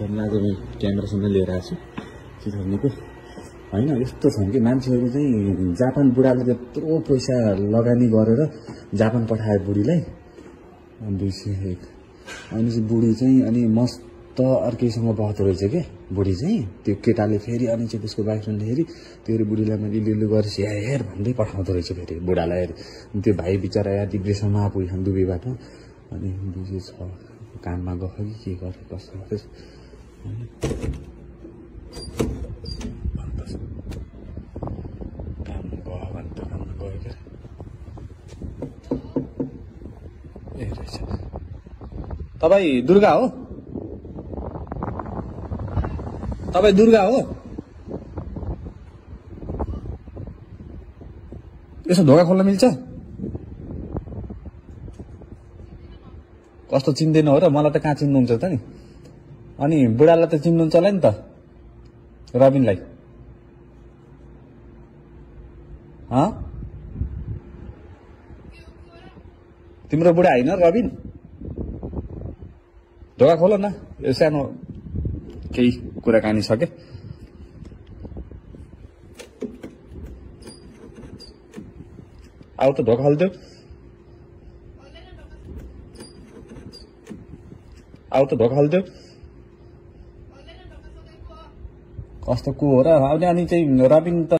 फोटोमा आज म क्यामेरासँग लिएर आएको छु के भनेको हैन यस्तो छन् कि मान्छेहरू चाहिँ जापान बुढाले त्यत्रो पैसा लगानी गरेर जापान पठाए बुढीलाई 201 अनि चाहिँ बुढी चाहिँ अनि मस्त अर्कैसँग बहत रहेछ के बुढी चाहिँ त्यो केटाले फेरि अनि चाहिँ त्यसको बाइफ्रेन्डले फेरि त्यो बुढीलाई मैले लिलु गरेछ हेर भन्दै पठाउँदो रहेछ फेरि बुढालाई हेर त्यो भाइ बिचरा या डिप्रेसनमा पुगिहाल्छ दुबईबाट अनि 206 काममा गयो कि के गरे कस्तो गर्छ तपाईं दुर्गा हो तपाईं दुर्गा हो यसो ढोका खोल्न मिल्छ कस्तो चिन्दैन हो र मलाई त कहाँ चिन्नुहुन्छ त नि अनि बुढालाई त चिन्नुहुन्छ होला नि त रबिनलाई तिम्रो बुढा हैन रबिन ढोका खोल न यो सानो केही कुराकानी छ के आउ त ढोका खोल्दियो आउ त ढोका खोल्दियो कस्तो को हो र अनि चाहिँ रबिन त